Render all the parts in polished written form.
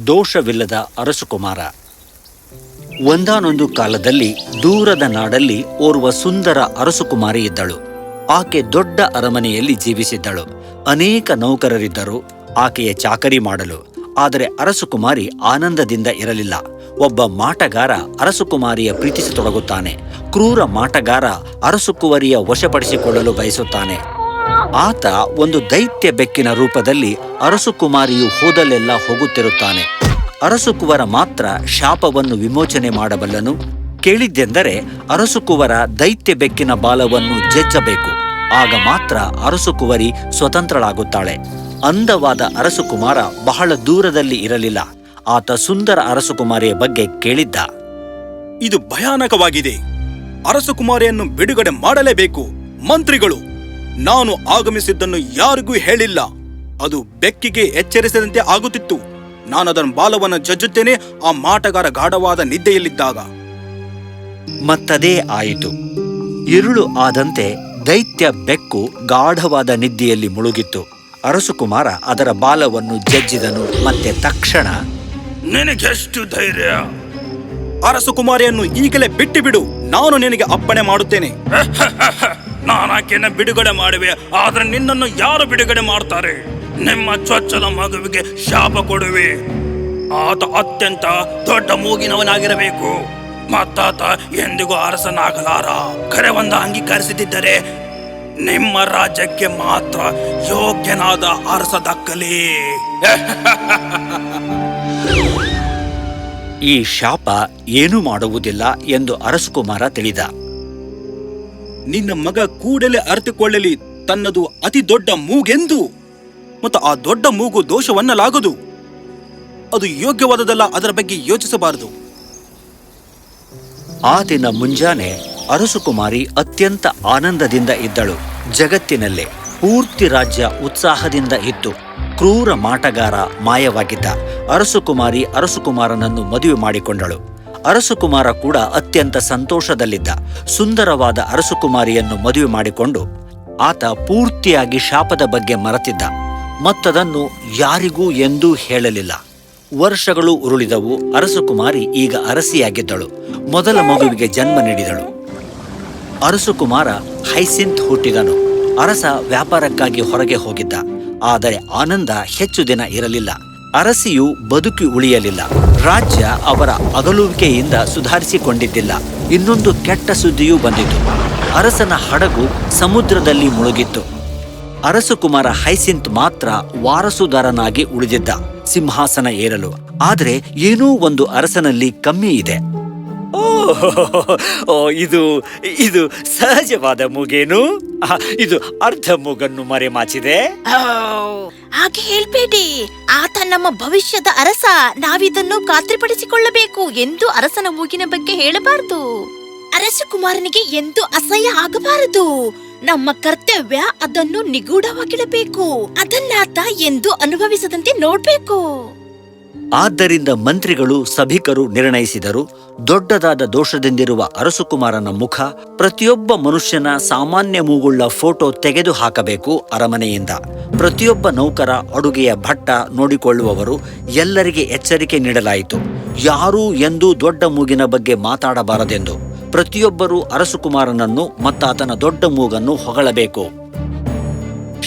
ದೋಷವಿಲ್ಲದ ಅರಸುಕುಮಾರ. ಒಂದಾನೊಂದು ಕಾಲದಲ್ಲಿ ದೂರದ ನಾಡಲ್ಲಿ ಓರ್ವ ಸುಂದರ ಅರಸುಕುಮಾರಿ ಇದ್ದಳು. ಆಕೆ ದೊಡ್ಡ ಅರಮನೆಯಲ್ಲಿ ಜೀವಿಸಿದ್ದಳು. ಅನೇಕ ನೌಕರರಿದ್ದರು ಆಕೆಯ ಚಾಕರಿ ಮಾಡಲು. ಆದರೆ ಅರಸುಕುಮಾರಿ ಆನಂದದಿಂದ ಇರಲಿಲ್ಲ. ಒಬ್ಬ ಮಾಟಗಾರ ಅರಸುಕುಮಾರಿಯ ಪ್ರೀತಿಸತೊಡಗುತ್ತಾನೆ. ಕ್ರೂರ ಮಾಟಗಾರ ಅರಸುಕುವರಿಯ ವಶಪಡಿಸಿಕೊಳ್ಳಲು ಬಯಸುತ್ತಾನೆ. ಆತ ಒಂದು ದೈತ್ಯ ಬೆಕ್ಕಿನ ರೂಪದಲ್ಲಿ ಅರಸುಕುಮಾರಿಯು ಹೋದಲ್ಲೆಲ್ಲ ಹೋಗುತ್ತಿರುತ್ತಾನೆ. ಅರಸುಕುವರ ಮಾತ್ರ ಶಾಪವನ್ನು ವಿಮೋಚನೆ ಮಾಡಬಲ್ಲನು. ಕೇಳಿದ್ದೆಂದರೆ ಅರಸುಕುವರ ದೈತ್ಯ ಬೆಕ್ಕಿನ ಬಾಲವನ್ನು ಜಜ್ಜಬೇಕು. ಆಗ ಮಾತ್ರ ಅರಸುಕುವರಿ ಸ್ವತಂತ್ರಳಾಗುತ್ತಾಳೆ. ಅಂದವಾದ ಅರಸುಕುಮಾರ ಬಹಳ ದೂರದಲ್ಲಿ ಇರಲಿಲ್ಲ. ಆತ ಸುಂದರ ಅರಸುಕುಮಾರಿಯ ಬಗ್ಗೆ ಕೇಳಿದ್ದ. ಇದು ಭಯಾನಕವಾಗಿದೆ. ಅರಸುಕುಮಾರಿಯನ್ನು ಬಿಡುಗಡೆ ಮಾಡಲೇಬೇಕು. ಮಂತ್ರಿಗಳು, ನಾನು ಆಗಮಿಸಿದ್ದನ್ನು ಯಾರಿಗೂ ಹೇಳಿಲ್ಲ. ಅದು ಬೆಕ್ಕಿಗೆ ಎಚ್ಚರಿಸದಂತೆ ಆಗುತ್ತಿತ್ತು. ನಾನದರ ಬಾಲವನ್ನು ಜಜ್ಜುತ್ತೇನೆ ಆ ಮಾಟಗಾರ ಗಾಢವಾದ ನಿದ್ದೆಯಲ್ಲಿದ್ದಾಗ. ಮತ್ತದೇ ಆಯಿತು. ഇരുಳು ಆದಂತೆ ದೈತ್ಯ ಬೆಕ್ಕು ಗಾಢವಾದ ನಿದ್ದೆಯಲ್ಲಿ ಮುಳುಗಿತ್ತು. ಅರಸುಕುಮಾರ ಅದರ ಬಾಲವನ್ನು ಜಜ್ಜಿದನು. ಮತ್ತೆ ತಕ್ಷಣ, ನಿನಗೆಷ್ಟು ಧೈರ್ಯ? ಅರಸುಕುಮಾರಿಯನ್ನು ಈಗಲೇ ಬಿಟ್ಟು ಬಿಡು. ನಾನು ನಿನಗೆ ಅಪ್ಪಣೆ ಮಾಡುತ್ತೇನೆ. ನಾನಾಕೆಯನ್ನು ಬಿಡುಗಡೆ ಮಾಡುವೆ, ಆದ್ರೆ ನಿನ್ನನ್ನು ಯಾರು ಬಿಡುಗಡೆ ಮಾಡ್ತಾರೆ? ನಿಮ್ಮ ಚೊಚ್ಚಲ ಮಗುವಿಗೆ ಶಾಪ ಕೊಡುವೆ. ಆತ ಅತ್ಯಂತ ದೊಡ್ಡ ಮೂಗಿನವನಾಗಿರಬೇಕು. ಮತ್ತಾತ ಎಂದಿಗೂ ಅರಸನಾಗಲಾರ. ಕರೆ ಒಂದು ಅಂಗೀಕರಿಸದಿದ್ದರೆ ನಿಮ್ಮ ರಾಜ್ಯಕ್ಕೆ ಮಾತ್ರ ಯೋಗ್ಯನಾದ ಅರಸ ದಕ್ಕಲಿ. ಈ ಶಾಪ ಏನೂ ಮಾಡುವುದಿಲ್ಲ ಎಂದು ಅರಸುಕುಮಾರ ತಿಳಿದ. ನಿನ್ನ ಮಗ ಕೂಡಲೇ ಅರಿತುಕೊಳ್ಳಲಿ ತನ್ನದು ಅತಿ ದೊಡ್ಡ ಮೂಗೆಂದು. ಮತ್ತು ಆ ದೊಡ್ಡ ಮೂಗು ದೋಷವನ್ನಲಾಗದು. ಅದು ಯೋಗ್ಯವಾದದಲ್ಲ. ಅದರ ಬಗ್ಗೆ ಯೋಚಿಸಬಾರದು. ಆ ದಿನ ಮುಂಜಾನೆ ಅರಸುಕುಮಾರಿ ಅತ್ಯಂತ ಆನಂದದಿಂದ ಇದ್ದಳು. ಜಗತ್ತಿನಲ್ಲೇ ಪೂರ್ತಿ ರಾಜ್ಯ ಉತ್ಸಾಹದಿಂದ ಇತ್ತು. ಕ್ರೂರ ಮಾಟಗಾರ ಮಾಯವಾಗಿದ್ದ. ಅರಸುಕುಮಾರಿ ಅರಸುಕುಮಾರನನ್ನು ಮದುವೆ ಮಾಡಿಕೊಂಡಳು. ಅರಸುಕುಮಾರ ಕೂಡ ಅತ್ಯಂತ ಸಂತೋಷದಲ್ಲಿದ್ದ. ಸುಂದರವಾದ ಅರಸುಕುಮಾರಿಯನ್ನು ಮದುವೆ ಮಾಡಿಕೊಂಡು ಆತ ಪೂರ್ತಿಯಾಗಿ ಶಾಪದ ಬಗ್ಗೆ ಮರೆತಿದ್ದ. ಮತ್ತದನ್ನು ಯಾರಿಗೂ ಎಂದೂ ಹೇಳಲಿಲ್ಲ. ವರ್ಷಗಳು ಉರುಳಿದವು. ಅರಸುಕುಮಾರಿ ಈಗ ಅರಸಿಯಾಗಿದ್ದಳು. ಮೊದಲ ಮಗುವಿಗೆ ಜನ್ಮ ನೀಡಿದಳು. ಅರಸುಕುಮಾರ ಹೈಸಿಂತ್ ಹುಟ್ಟಿದನು. ಅರಸ ವ್ಯಾಪಾರಕ್ಕಾಗಿ ಹೊರಗೆ ಹೋಗಿದ್ದ. ಆದರೆ ಆನಂದ ಹೆಚ್ಚು ದಿನ ಇರಲಿಲ್ಲ. ಅರಸಿಯು ಬದುಕಿ ಉಳಿಯಲಿಲ್ಲ. ರಾಜ್ಯ ಅವರ ಅಗಲುವಿಕೆಯಿಂದ ಸುಧಾರಿಸಿಕೊಂಡಿದ್ದಿಲ್ಲ. ಇನ್ನೊಂದು ಕೆಟ್ಟ ಸುದ್ದಿಯೂ ಬಂದಿತು. ಅರಸನ ಹಡಗು ಸಮುದ್ರದಲ್ಲಿ ಮುಳುಗಿತ್ತು. ಅರಸುಕುಮಾರ ಹೈಸಿಂತ್ ಮಾತ್ರ ವಾರಸುದಾರನಾಗಿ ಉಳಿದಿದ್ದ ಸಿಂಹಾಸನ ಏರಲು. ಆದರೆ ಏನೋ ಒಂದು ಅರಸನಲ್ಲಿ ಕಮ್ಮಿ ಇದೆ. ಇದು ಇದು ಸಹಜವಾದ ಮೂಗೇನು? ಇದು ಅರ್ಧ ಮೂಗನ್ನು ಮರೆಮಾಚಿದೆ. ಹಾಗೆ ಹೇಳ್ಬೇಡಿ. ಆತ ನಮ್ಮ ಭವಿಷ್ಯದ ಅರಸ. ನಾವಿದನ್ನು ಖಾತ್ರಿಪಡಿಸಿಕೊಳ್ಳಬೇಕು ಎಂದು ಅರಸನ ಮೂಗಿನ ಬಗ್ಗೆ ಹೇಳಬಾರದು. ಅರಸಕುಮಾರನಿಗೆ ಎಂದು ಅಸಹ್ಯ ಆಗಬಾರದು. ನಮ್ಮ ಕರ್ತವ್ಯ ಅದನ್ನು ನಿಗೂಢವಾಗಿಡಬೇಕು. ಅದನ್ನಾತ ಎಂದು ಅನುಭವಿಸದಂತೆ ನೋಡ್ಬೇಕು. ಆದ್ದರಿಂದ ಮಂತ್ರಿಗಳು ಸಭಿಕರು ನಿರ್ಣಯಿಸಿದರು. ದೊಡ್ಡದಾದ ದೋಷದಿಂದಿರುವ ಅರಸುಕುಮಾರನ ಮುಖ, ಪ್ರತಿಯೊಬ್ಬ ಮನುಷ್ಯನ ಸಾಮಾನ್ಯ ಮೂಗುಳ್ಳ ಫೋಟೋ ತೆಗೆದು ಹಾಕಬೇಕು ಅರಮನೆಯಿಂದ. ಪ್ರತಿಯೊಬ್ಬ ನೌಕರ, ಅಡುಗೆಯ ಭಟ್ಟ, ನೋಡಿಕೊಳ್ಳುವವರು ಎಲ್ಲರಿಗೆ ಎಚ್ಚರಿಕೆ ನೀಡಲಾಯಿತು. ಯಾರೂ ಎಂದೂ ದೊಡ್ಡ ಮೂಗಿನ ಬಗ್ಗೆ ಮಾತಾಡಬಾರದೆಂದು. ಪ್ರತಿಯೊಬ್ಬರೂ ಅರಸುಕುಮಾರನನ್ನು ಮತ್ತಾತನ ದೊಡ್ಡ ಮೂಗನ್ನು ಹೊಗಳಬೇಕು.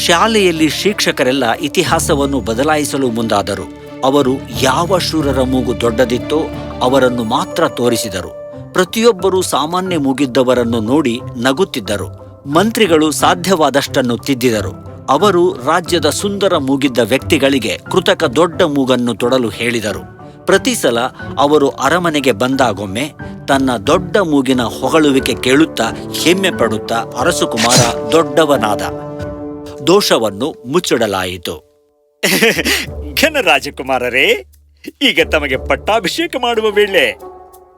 ಶಾಲೆಯಲ್ಲಿ ಶಿಕ್ಷಕರೆಲ್ಲ ಇತಿಹಾಸವನ್ನು ಬದಲಾಯಿಸಲು ಮುಂದಾದರು. ಅವರು ಯಾವ ಶೂರರ ಮೂಗು ದೊಡ್ಡದಿತ್ತೋ ಅವರನ್ನು ಮಾತ್ರ ತೋರಿಸಿದರು. ಪ್ರತಿಯೊಬ್ಬರೂ ಸಾಮಾನ್ಯ ಮೂಗಿದ್ದವರನ್ನು ನೋಡಿ ನಗುತ್ತಿದ್ದರು. ಮಂತ್ರಿಗಳು ಸಾಧ್ಯವಾದಷ್ಟನ್ನು ತಿದ್ದಿದರು. ಅವರು ರಾಜ್ಯದ ಸುಂದರ ಮೂಗಿದ್ದ ವ್ಯಕ್ತಿಗಳಿಗೆ ಕೃತಕ ದೊಡ್ಡ ಮೂಗನ್ನು ತೊಡಲು ಹೇಳಿದರು. ಪ್ರತಿ ಸಲ ಅವರು ಅರಮನೆಗೆ ಬಂದಾಗೊಮ್ಮೆ ತನ್ನ ದೊಡ್ಡ ಮೂಗಿನ ಹೊಗಳುವಿಕೆ ಕೇಳುತ್ತಾ ಹೆಮ್ಮೆ ಪಡುತ್ತಾ ಅರಸುಕುಮಾರ ದೊಡ್ಡವನಾದ. ದೋಷವನ್ನು ಮುಚ್ಚಿಡಲಾಯಿತು. ಘನರಾಜಕುಮಾರರೇ, ಈಗ ತಮಗೆ ಪಟ್ಟಾಭಿಷೇಕ ಮಾಡುವ ವೇಳೆ.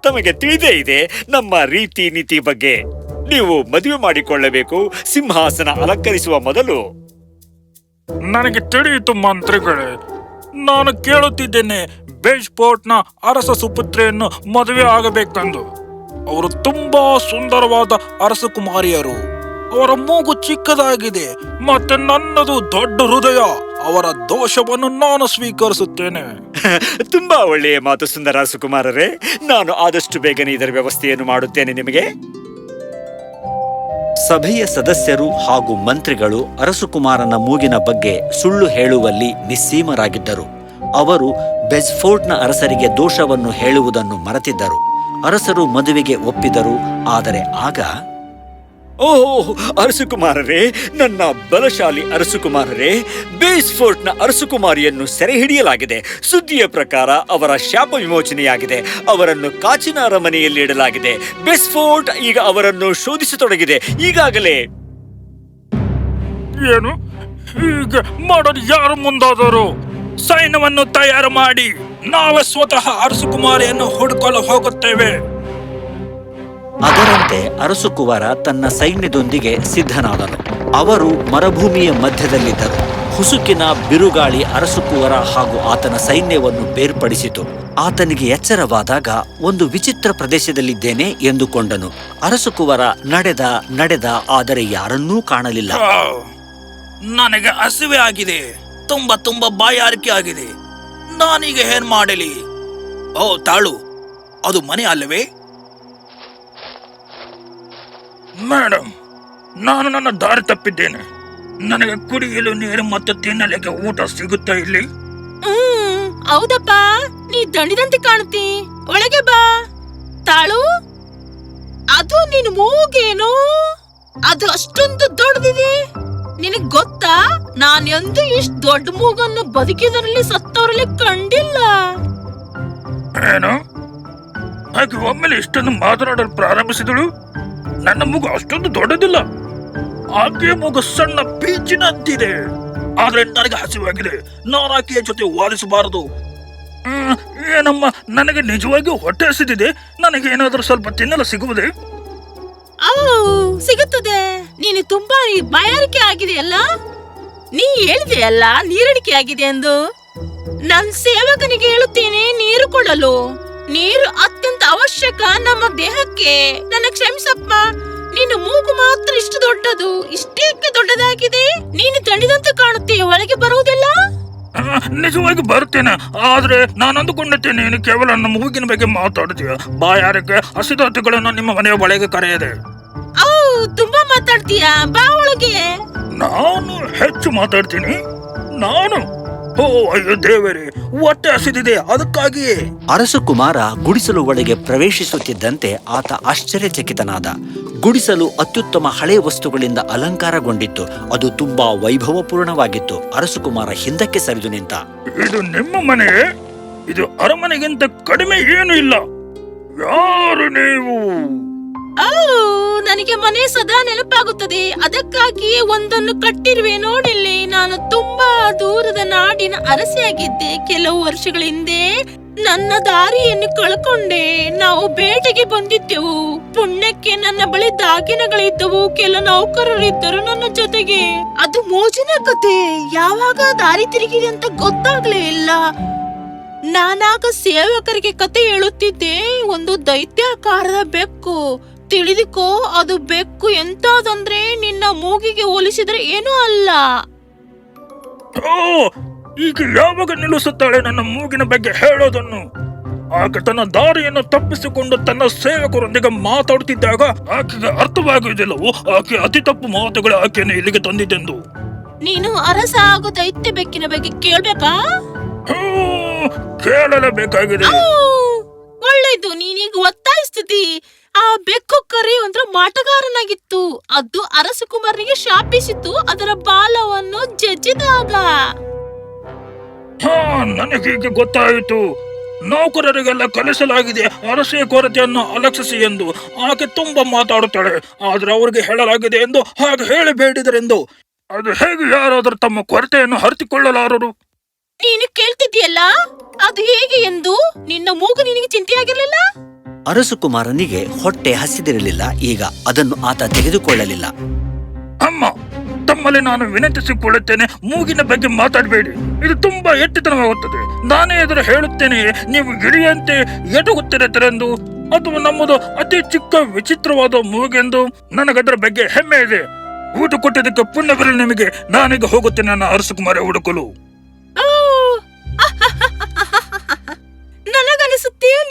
ತಮಗೆ ತಿಳಿದೇ ಇದೆ ನಮ್ಮ ರೀತಿ ನೀತಿ ಬಗ್ಗೆ. ನೀವು ಮದುವೆ ಮಾಡಿಕೊಳ್ಳಬೇಕು. ಸಿಂಹಾಸನ ಅಲಂಕರಿಸುವ ಮೊದಲು. ನನಗೆ ತಿಳಿಯಿತು ಮಂತ್ರಿಗಳೇ. ನಾನು ಕೇಳುತ್ತಿದ್ದೇನೆ, ಬೇಜ್ಪೋರ್ಟ್ನ ಅರಸ ಸುಪುತ್ರೆಯನ್ನು ಮದುವೆ ಆಗಬೇಕೆಂದು. ಅವರು ತುಂಬಾ ಸುಂದರವಾದ ಅರಸಕುಮಾರಿಯರು. ಅವರ ಮೂಗು ಚಿಕ್ಕದಾಗಿದೆ ಮತ್ತೆ ನನ್ನದು ದೊಡ್ಡ ಹೃದಯ. ಅವರ ದೋಷವನ್ನು ನಾನು ಸ್ವೀಕರಿಸುತ್ತೇನೆ. ತುಂಬಾ ಒಳ್ಳೆಯ ಮಾತು ಸುಂದರ ಸುಕುಮಾರರೇ. ನಾನು ಆದಷ್ಟು ಬೇಗನೆ ಇದರ ವ್ಯವಸ್ಥೆಯನ್ನು ಮಾಡುತ್ತೇನೆ ನಿಮಗೆ. ಸಭೆಯ ಸದಸ್ಯರು ಹಾಗೂ ಮಂತ್ರಿಗಳು ಅರಸುಕುಮಾರನ ಮೂಗಿನ ಬಗ್ಗೆ ಸುಳ್ಳು ಹೇಳುವಲ್ಲಿ ನಿಸ್ಸೀಮರಾಗಿದ್ದರು. ಅವರು ಬೆಜ್ಫೋರ್ಟ್ನ ಅರಸರಿಗೆ ದೋಷವನ್ನು ಹೇಳುವುದನ್ನು ಮರೆತಿದ್ದರು. ಅರಸರು ಮದುವೆಗೆ ಒಪ್ಪಿದರು. ಆದರೆ ಆಗ ಓಹ್ ಅರಸುಕುಮಾರರೇ, ನನ್ನ ಬಲಶಾಲಿ ಅರಸುಕುಮಾರರೇ, ಬೇಸ್ಫೋರ್ಟ್ನ ಅರಸುಕುಮಾರಿಯನ್ನು ಸೆರೆ ಹಿಡಿಯಲಾಗಿದೆ. ಸುದ್ದಿಯ ಪ್ರಕಾರ ಅವರ ಶಾಪ ವಿಮೋಚನೆಯಾಗಿದೆ. ಅವರನ್ನು ಕಾಚಿನ ಅರಮನೆಯಲ್ಲಿ ಇಡಲಾಗಿದೆ. ಬೇಸ್ಫೋರ್ಟ್ ಈಗ ಅವರನ್ನು ಶೋಧಿಸತೊಡಗಿದೆ. ಈಗಾಗಲೇ ಏನು ಹೀಗೆ ಮಾಡಲು ಯಾರು ಮುಂದಾದರು? ಸೈನ್ಯವನ್ನು ತಯಾರು ಮಾಡಿ ನಾವೇ ಸ್ವತಃ ಅರಸುಕುಮಾರಿಯನ್ನು ಹುಡುಕಲು ಹೋಗುತ್ತೇವೆ. ಅದರಂತೆ ಅರಸುಕುವರ ತನ್ನ ಸೈನ್ಯದೊಂದಿಗೆ ಸಿದ್ಧನಾದನು. ಅವರು ಮರುಭೂಮಿಯ ಮಧ್ಯದಲ್ಲಿದ್ದರು. ಹುಸುಕಿನ ಬಿರುಗಾಳಿ ಅರಸುಕುವರ ಹಾಗೂ ಆತನ ಸೈನ್ಯವನ್ನು ಬೇರ್ಪಡಿಸಿತು. ಆತನಿಗೆ ಎಚ್ಚರವಾದಾಗ ಒಂದು ವಿಚಿತ್ರ ಪ್ರದೇಶದಲ್ಲಿದ್ದೇನೆ ಎಂದುಕೊಂಡನು. ಅರಸುಕುವರ ನಡೆದ ಆದರೆ ಯಾರನ್ನೂ ಕಾಣಲಿಲ್ಲ. ನನಗೆ ಹಸಿವೆ ಆಗಿದೆ. ತುಂಬಾ ಬಾಯಾರಿಕೆ ಆಗಿದೆ. ನಾನೀಗ ಏನ್ ಮಾಡಲಿ? ಓ ತಾಳು, ಅದು ಮನೆ ಅಲ್ಲವೇ? ಮೇಡಮ್, ನಾನು ನನ್ನ ದಾರಿ ತಪ್ಪಿದ್ದೇನೆ. ನನಗೆ ಕುಡಿಯಲು ನೀರು ಮತ್ತು ತಿನ್ನಲಿಕ್ಕೆ ಊಟ ಸಿಗುತ್ತಾ ಇಲ್ಲಿ? ಹೌದಪ್ಪ, ನೀ ದಣಿದಂತೆ ಕಾಣುತ್ತಿ. ಒಳಗೆ ಬಾ. ತಾಳು, ಅದು ನಿನ್ ಮೂಗೇನು? ಅದು ಅಷ್ಟೊಂದು ದೊಡ್ಡದಿದೆ. ನಿನಗ್ ಗೊತ್ತಾ, ನಾನೆಂದೂ ಇಷ್ಟು ದೊಡ್ಡ ಮೂಗನ್ನು ಬದುಕಿದರಲ್ಲಿ ಸತ್ತವರಲ್ಲಿ ಕಂಡಿಲ್ಲ. ಏನು? ಹಾಗೆ ಒಮ್ಮೆಲೆ ಇಷ್ಟೊಂದು ಮಾತನಾಡಲು ಪ್ರಾರಂಭಿಸಿದಳು. ನನ್ನ ಮೂಗು ಅಷ್ಟೊಂದು ದೊಡ್ಡದಿಲ್ಲ. ಆಕೆಯ ಮೂಗು ಸಣ್ಣ ಪೀಚಿನಂತಿದೆ. ಆದ್ರೆ ನನಗೆ ಹಸಿವಾಗಿದೆ. ನಾನು ಆಕೆಯ ಜೊತೆ ವಾದಿಸಬಾರದು. ಏನಮ್ಮ, ನನಗೆ ನಿಜವಾಗಿಯೂ ಹೊಟ್ಟೆ ಹಸಿದಿದೆ. ನನಗೆ ಏನಾದರೂ ಸ್ವಲ್ಪ ತಿನ್ನಲು ಸಿಗುವುದೇ? ಸಿಗುತ್ತದೆ. ನೀನು ತುಂಬಾ ಬಾಯಾರಿಕೆ ಆಗಿದೆಯಲ್ಲ. ನೀ ಹೇಳಿದೆಯಲ್ಲ ನೀರಡಿಕೆ ಆಗಿದೆ ಎಂದು. ನನ್ ಸೇವಕನಿಗೆ ಹೇಳುತ್ತೇನೆ ನೀರು ಕೊಡಲು. ನೀರು ಅತ್ಯಂತ ಅವಶ್ಯಕ ನಮ್ಮ ದೇಹಕ್ಕೆ. ನನ್ನ ಕ್ಷಮಿಸಪ್ಪ, ನಿನ್ನ ಮೂಗು ಮಾತ್ರ ಇಷ್ಟು ದೊಡ್ಡದು. ಇಷ್ಟೇಕೆ ದೊಡ್ಡದಾಗಿದೆ? ನೀನು ದಣಿದಂತೆ ಕಾಣುತ್ತೀಯ. ಒಳಗೆ ಬರುವುದಿಲ್ಲ? ನಿಜವಾಗಿ ಬರ್ತೇನೆ. ಆದ್ರೆ ನಾನು ಅಂದುಕೊಂಡಿದ್ದೇನೆ ನೀನು ಕೇವಲ ನನ್ನ ಮೂಗಿನ ಬಗ್ಗೆ ಮಾತಾಡ್ತೀಯ. ಬಾಯಾರಿಕೆ ಹಸಿದಾತುಗಳನ್ನು ನಿಮ್ಮ ಮನೆಯ ಒಳಗೆ ಕರೆಯದೆ. ತುಂಬಾ ಮಾತಾಡ್ತೀಯ. ಬಾ ಒಳಗೆ. ನಾನು ಹೆಚ್ಚು ಮಾತಾಡ್ತೀನಿ? ನಾನು? ಓ ಅಯ್ಯೋ ದೇವರೇ, ಹೊಟ್ಟೆ ಹಸಿದಿದೆ, ಅದಕ್ಕಾಗಿಯೇ. ಅರಸುಕುಮಾರ ಗುಡಿಸಲು ಒಳಗೆ ಪ್ರವೇಶಿಸುತ್ತಿದ್ದಂತೆ ಆತ ಆಶ್ಚರ್ಯಚಕಿತನಾದ. ಗುಡಿಸಲು ಅತ್ಯುತ್ತಮ ಹಳೆ ವಸ್ತುಗಳಿಂದ ಅಲಂಕಾರಗೊಂಡಿತ್ತು. ಅದು ತುಂಬಾ ವೈಭವಪೂರ್ಣವಾಗಿತ್ತು. ಅರಸುಕುಮಾರ ಹಿಂದಕ್ಕೆ ಸರಿದು ನಿಂತ. ಇದು ನಿಮ್ಮ ಮನೆ? ಇದು ಅರಮನೆಗಿಂತ ಕಡಿಮೆ ಏನು ಇಲ್ಲ. ಯಾರು ನೀವು? ನನಗೆ ಮನೆ ಸದಾ ನೆನಪಾಗುತ್ತದೆ. ಅದಕ್ಕಾಗಿಯೇ ಒಂದನ್ನು ಕಟ್ಟಿರುವೆ ನೋಡಿಲ್ಲಿ. ನಾನು ತುಂಬಾ ದೂರದ ನಾಡಿನ ಅರಸಿಯಾಗಿದ್ದೆ. ಕೆಲವು ವರ್ಷಗಳ ಹಿಂದೆ ನನ್ನ ದಾರಿಯನ್ನು ಕಳ್ಕೊಂಡೆ. ನಾವು ಬೇಟೆಗೆ ಬಂದಿದ್ದೆವು. ಪುಣ್ಯಕ್ಕೆ ನನ್ನ ಬಳಿ ದಾಗಿನಗಳಿದ್ದವು. ಕೆಲ ನೌಕರರಿದ್ದರು ನನ್ನ ಜೊತೆಗೆ. ಅದು ಮೋಜಿನ ಕತೆ. ಯಾವಾಗ ದಾರಿ ತಿರುಗಿದೆ ಅಂತ ಗೊತ್ತಾಗ್ಲೇ ಇಲ್ಲ. ನಾನಾಗ ಸೇವಕರಿಗೆ ಕತೆ ಹೇಳುತ್ತಿದ್ದೆ. ಒಂದು ದೈತ್ಯಾಕಾರದ ಬೆಕ್ಕು. ತಿಳಿದುಕೋ, ಅದು ಬೆಕ್ಕು ಎಂತಾದಂದ್ರೆ ನಿನ್ನ ಮೂಗಿಗೆ ಹೋಲಿಸಿದ್ರೆ ಏನೂ ಅಲ್ಲ. ಓ, ಈಗ ಯಾವಾಗ ನಿಲ್ಲಿಸುತ್ತಾಳೆ ನನ್ನ ಮೂಗಿನ ಬಗ್ಗೆ ಹೇಳೋದನ್ನು? ಆಕೆ ತನ್ನ ದಾರಿಯನ್ನು ತಪ್ಪಿಸಿಕೊಂಡು ತನ್ನ ಸೇವಕರೊಂದಿಗೆ ಮಾತಾಡುತ್ತಿದ್ದಾಗ ಆಕೆಗೆ ಅರ್ಥವಾಗುವುದಿಲ್ಲವೋ ಆಕೆ ಅತಿ ತಪ್ಪು ಮಾತುಗಳು ಆಕೆಯನ್ನು ಇಲ್ಲಿಗೆ ತಂದಿದ್ದೆಂದು. ನೀನು ಅರಸ ಹಾಗೂ ದೈತ್ಯ ಬೆಕ್ಕಿನ ಬಗ್ಗೆ ಕೇಳ್ಬೇಕಾ? ಕೇಳಲೇಬೇಕಾಗಿದೆ. ಒಳ್ಳೇದು, ನೀನೀಗ ಒತ್ತಾಯಿಸ್ತಿದ್ದಿ. ಆ ಬೆಕ್ಕು ಕರೆ ಒಂದ್ರ ಮಾಟಗಾರನಾಗಿತ್ತು. ಅದು ಅರಸಕುಮಾರನಿಗೆ ಶಾಪಿಸಿತು ಅದರ ಬಾಲವನ್ನು ಜಜ್ಜಿದಾಗ. ನನಗೀಗ ಗೊತ್ತಾಯಿತು. ನೌಕರರಿಗೆಲ್ಲ ಕಲಿಸಲಾಗಿದೆ ಅರಸೆಯ ಕೊರತೆಯನ್ನು ಅಲಕ್ಷಿಸಿ ಎಂದು. ಆಕೆ ತುಂಬಾ ಮಾತಾಡುತ್ತಾಳೆ. ಆದ್ರೆ ಅವರಿಗೆ ಹೇಳಲಾಗಿದೆ ಎಂದು ಹಾಗೆ ಹೇಳಬೇಡಿದರೆಂದು. ಅದು ಹೇಗೆ ಯಾರಾದರೂ ತಮ್ಮ ಕೊರತೆಯನ್ನು ಹರಿಸಿಕೊಳ್ಳಲಾರರು? ನೀನು ಕೇಳ್ತಿದ್ಯಲ್ಲ, ಅದು ಹೇಗೆ ಎಂದು. ನಿನ್ನ ಮೂಗು ನಿನಗೆ ಚಿಂತೆಯಾಗಿರ್ಲಿಲ್ಲ? ಅರಸುಕುಮಾರನಿಗೆ ಹೊಟ್ಟೆ ಹಸಿದಿರಲಿಲ್ಲ. ಈಗ ಅದನ್ನು ಆತ ತೆಗೆದುಕೊಳ್ಳಲಿಲ್ಲ. ಅಮ್ಮ, ತಮ್ಮಲ್ಲಿ ನಾನು ವಿನಂತಿಸಿಕೊಳ್ಳುತ್ತೇನೆ, ಮೂಗಿನ ಬಗ್ಗೆ ಮಾತಾಡಬೇಡಿ. ಇದು ತುಂಬಾ ಎಟ್ಟಿತನವಾಗುತ್ತದೆ. ನಾನೇ ಎದುರು ಹೇಳುತ್ತೇನೆ, ನೀವು ಗಿಳಿಯಂತೆ ಎಟುಗುತ್ತಿರುತ್ತೀರೆಂದು. ಅಥವಾ ನಮ್ಮದು ಅತಿ ಚಿಕ್ಕ ವಿಚಿತ್ರವಾದ ಮೂಗೆಂದು. ನನಗದರ ಬಗ್ಗೆ ಹೆಮ್ಮೆ ಇದೆ. ಊಟ ಕೊಟ್ಟಿದ್ದಕ್ಕೆ ಪುಣ್ಯವಿರಲಿ ನಿಮಗೆ. ನಾನೀಗ ಹೋಗುತ್ತೇನೆ ನನ್ನ ಅರಸುಕುಮಾರ ಹುಡುಕಲು.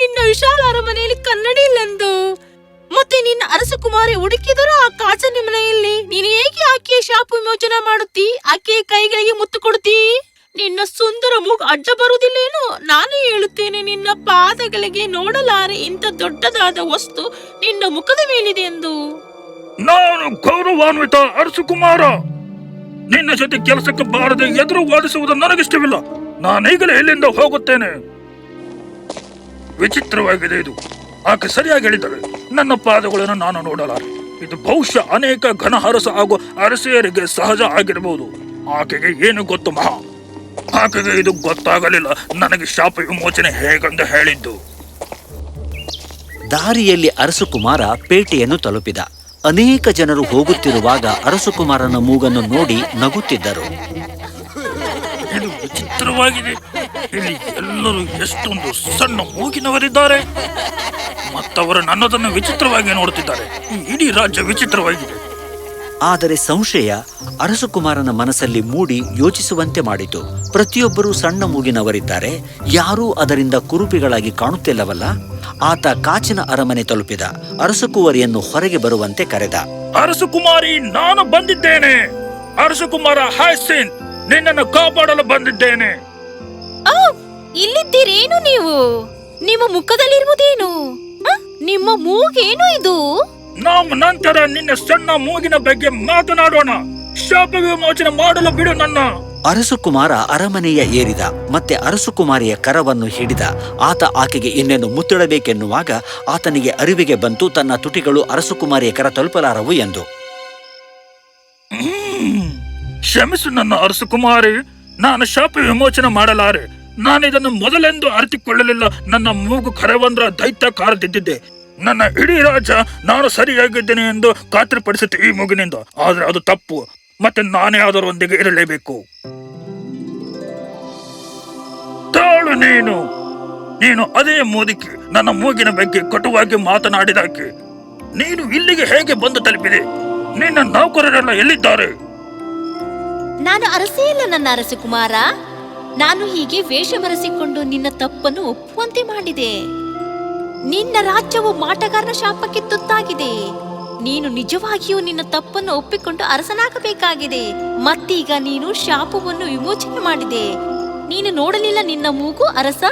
ನಿನ್ನ ವಿಶಾಲ ಅರಮನೆಯಲ್ಲಿ ಕನ್ನಡಿ ಇಲ್ಲೆಂದು. ಮತ್ತೆ ನಿನ್ನ ಅರಸಕುಮಾರಿ ಹುಡುಕಿದರೂ ಆ ಕಾಚನ ಮನೆಯಲ್ಲಿ ನೀನು ಹೇಗೆ ಆಕೆಯ ಶಾಪ ವಿಮೋಚನೆ ಮಾಡುತ್ತಿ? ಆಕೆಯ ಕೈಗಳಿಗೆ ಮುತ್ತು ಕೊಡ್ತಿ? ನಿನ್ನ ಸುಂದರ ಮೂಗು ಅಡ್ಡ ಬರುವುದಿಲ್ಲೇನೋ? ನಾನು ಹೇಳುತ್ತೇನೆ, ನಿನ್ನ ಪಾದಗಳಿಗೆ ನೋಡಲಾರೆ ಇಂಥ ದೊಡ್ಡದಾದ ವಸ್ತು ನಿನ್ನ ಮುಖದ ಮೇಲಿದೆ ಎಂದು. ನಾನು ಗೌರವಾನ್ವಿತ ಅರಸಕುಮಾರ. ನಿನ್ನ ಜೊತೆ ಕೆಲಸಕ್ಕೆ ಬಾರದೆ ಎದುರು ವಾದಿಸುವುದು ನನಗಿಷ್ಟವಿಲ್ಲ. ನಾನೀಗಲೇ ಇಲ್ಲಿಂದ ಹೋಗುತ್ತೇನೆ. ವಿಚಿತ್ರವಾಗಿದೆ ಇದು. ಆಕೆ ಸರಿಯಾಗಿ ಹೇಳಿದ್ದಾಳೆ. ನನ್ನ ಪಾದಗಳನ್ನು ನಾನು ನೋಡಲಾರೆ. ಇದು ಬಹುಶಃ ಅನೇಕ ಘನಹರಸ ಹಾಗೂ ಅರಸೆಯರಿಗೆ ಸಹಜ ಆಗಿರಬಹುದು. ಆಕೆಗೆ ಏನು ಗೊತ್ತು ಮಹಾ? ಆಕೆಗೆ ಇದು ಗೊತ್ತಾಗಲಿಲ್ಲ ನನಗೆ ಶಾಪ ವಿಮೋಚನೆ ಹೇಗೆಂದು ಹೇಳಿದ್ದು. ದಾರಿಯಲ್ಲಿ ಅರಸಕುಮಾರ ಪೇಟೆಯನ್ನು ತಲುಪಿದ. ಅನೇಕ ಜನರು ಹೋಗುತ್ತಿರುವಾಗ ಅರಸಕುಮಾರನ ಮೂಗನ್ನು ನೋಡಿ ನಗುತ್ತಿದ್ದರು. ಇದು ವಿಚಿತ್ರವಾಗಿದೆ. ಇಲ್ಲಿ ಎಲ್ಲರೂ ಎಷ್ಟೊಂದು ಸಣ್ಣ ಮೂಗಿನವರಿದ್ದಾರೆ, ಮತ್ತವರು ನನ್ನದನ್ನು ವಿಚಿತ್ರವಾಗಿ ನೋಡುತ್ತಿದ್ದಾರೆ. ಈ ಇಡೀ ರಾಜ್ಯ ವಿಚಿತ್ರವಾಗಿದೆ. ಆದರೆ ಸಂಶಯ ಅರಸಕುಮಾರನ ಮನಸ್ಸಲ್ಲಿ ಮೂಡಿ ಯೋಚಿಸುವಂತೆ ಮಾಡಿತು. ಪ್ರತಿಯೊಬ್ಬರೂ ಸಣ್ಣ ಮೂಗಿನವರಿದ್ದಾರೆ, ಯಾರೂ ಅದರಿಂದ ಕುರುಪಿಗಳಾಗಿ ಕಾಣುತ್ತಿಲ್ಲವಲ್ಲ. ಆತ ಕಾಚಿನ ಅರಮನೆ ತಲುಪಿದ. ಅರಸಕುವರಿಯನ್ನು ಹೊರಗೆ ಬರುವಂತೆ ಕರೆದ. ಅರಸಕುಮಾರಿ, ನಾನು ಬಂದಿದ್ದೇನೆ. ಅರಸಕುಮಾರ ಹೈಸಿಂತ್, ನಿನ್ನನ್ನು ಕಾಪಾಡಲು ಬಂದಿದ್ದೇನೆ. ಇಲ್ಲಿದ್ದೀರೇನು ನೀವು? ನಿಮ್ಮ ಮುಖದಲ್ಲಿರುವುದೇನು? ನಿಮ್ಮ ಮೂಗೇನು ಇದು? ನಾವು ನಂತರ ನಿನ್ನ ಸಣ್ಣ ಮೂಗಿನ ಬಗ್ಗೆ ಮಾತನಾಡೋಣ. ಶಾಪ ವಿಮೋಚನೆ ಮಾಡಲು ಬಿಡು ನನ್ನ. ಅರಸಕುಮಾರ ಅರಮನೆಯ ಏರಿದ. ಮತ್ತೆ ಅರಸಕುಮಾರಿಯ ಕರವನ್ನು ಹಿಡಿದ. ಆತ ಆಕೆಗೆ ಇನ್ನೇನು ಮುತ್ತಿಡಬೇಕೆನ್ನುವಾಗ ಆತನಿಗೆ ಅರಿವಿಗೆ ಬಂತು ತನ್ನ ತುಟಿಗಳು ಅರಸಕುಮಾರಿಯ ಕರ ತಲುಪಲಾರವು ಎಂದು. ಕ್ಷಮಿಸು ನನ್ನ ಅರಸಕುಮಾರಿ, ನಾನು ಶಾಪ ವಿಮೋಚನೆ ಮಾಡಲಾರೆ. ನಾನಿದನ್ನು ಮೊದಲೆಂದು ಅರಿತುಕೊಳ್ಳಲಿಲ್ಲ. ನನ್ನ ಮೂಗು ಕರವಂದ್ರ ದೈತ್ಯ ಕಾರದಿದ್ದಿದ್ದೆ. ನನ್ನ ಇಡೀ ರಾಜ್ಯ ನಾನು ಸರಿಯಾಗಿದ್ದೇನೆ ಎಂದು ಖಾತ್ರಿಪಡಿಸುತ್ತೆ ಈ ಮೂಗಿನಿಂದ. ಆದ್ರೆ ಅದು ತಪ್ಪು. ಮತ್ತೆ ನಾನೇ ಅದರೊಂದಿಗೆ ಇರಲೇಬೇಕು. ತಾಳು ನೀನು ಅದೇ ಮೋದಿಕೆ ನನ್ನ ಮೂಗಿನ ಬಗ್ಗೆ ಕಟುವಾಗಿ ಮಾತನಾಡಿದಾಕೆ. ನೀನು ಇಲ್ಲಿಗೆ ಹೇಗೆ ಬಂದು ತಲುಪಿದೆ? ನಿನ್ನ ನೌಕರರೆಲ್ಲ ಎಲ್ಲಿದ್ದಾರೆ? ನಾನು ಅರಸೇ ಇಲ್ಲ ನನ್ನ ಅರಸಕುಮಾರ. ನಾನು ಹೀಗೆ ವೇಷ ಬರೆಸಿಕೊಂಡು ನಿನ್ನ ತಪ್ಪನ್ನು ಒಪ್ಪುವಂತೆ ಮಾಡಿದೆ. ನಿನ್ನ ರಾಜ್ಯವು ಮಾಟಗಾರನ ಶಾಪಕ್ಕೆ ತುತ್ತಾಗಿದೆ. ನೀನು ನಿಜವಾಗಿಯೂ ನಿನ್ನ ತಪ್ಪನ್ನು ಒಪ್ಪಿಕೊಂಡು ಅರಸನಾಗಬೇಕಾಗಿದೆ. ಮತ್ತೀಗ ನೀನು ಶಾಪವನ್ನು ವಿಮೋಚನೆ ಮಾಡಿದೆ. ನೀನು ನೋಡಲಿಲ್ಲ ನಿನ್ನ ಮೂಗು ಅರಸ?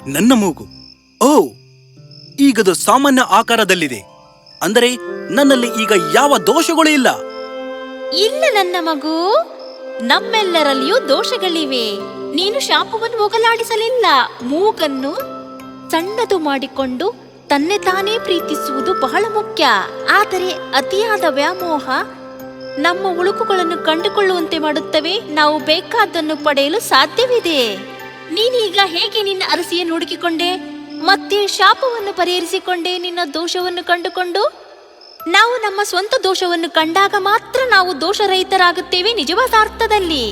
ನನ್ನ ಮೂಗು? ಓ, ಈಗದು ಸಾಮಾನ್ಯ ಆಕಾರದಲ್ಲಿದೆ. ಅಂದರೆ ನನ್ನಲ್ಲಿ ಈಗ ಯಾವ ದೋಷಗಳು ಇಲ್ಲ. ಇಲ್ಲ ನನ್ನ ಮಗು, ನಮ್ಮೆಲ್ಲರಲ್ಲಿಯೂ ದೋಷಗಳಿವೆ. ನೀನು ಶಾಪವನ್ನು ಹೋಗಲಾಡಿಸಲಿಲ್ಲ. ಮೂಗನ್ನು ಸಣ್ಣದು ಮಾಡಿಕೊಂಡು ತನ್ನೆ ತಾನೇ ಪ್ರೀತಿಸುವುದು ಬಹಳ ಮುಖ್ಯ. ಆದರೆ ಅತಿಯಾದ ವ್ಯಾಮೋಹ ನಮ್ಮ ಉಳುಕುಗಳನ್ನು ಕಂಡುಕೊಳ್ಳುವಂತೆ ಮಾಡುತ್ತವೆ. ನಾವು ಬೇಕಾದ್ದನ್ನು ಪಡೆಯಲು ಸಾಧ್ಯವಿದೆ. ನೀನೀಗ ಹೇಗೆ ನಿನ್ನ ಅರಸಿಯನ್ನು ಹುಡುಕಿಕೊಂಡೆ ಮತ್ತೆ ಶಾಪವನ್ನು ಪರಿಹರಿಸಿಕೊಂಡೆ? ನಿನ್ನ ದೋಷವನ್ನು ಕಂಡುಕೊಂಡು ನಾವು ನಮ್ಮ ಸ್ವಂತ ದೋಷವನ್ನು ಕಂಡಾಗ ಮಾತ್ರ ನಾವು ದೋಷರಹಿತರಾಗುತ್ತೇವೆ ನಿಜವಾದ ಅರ್ಥದಲ್ಲಿ.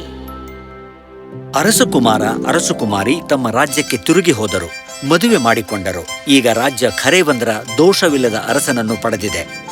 ಅರಸಕುಮಾರ ಅರಸಕುಮಾರಿ ತಮ್ಮ ರಾಜ್ಯಕ್ಕೆ ತಿರುಗಿ ಹೋದರು. ಮದುವೆ ಮಾಡಿಕೊಂಡರು. ಈಗ ರಾಜ್ಯ ಖರೇವಂದ್ರ ದೋಷವಿಲ್ಲದ ಅರಸನನ್ನು ಪಡೆದಿದೆ.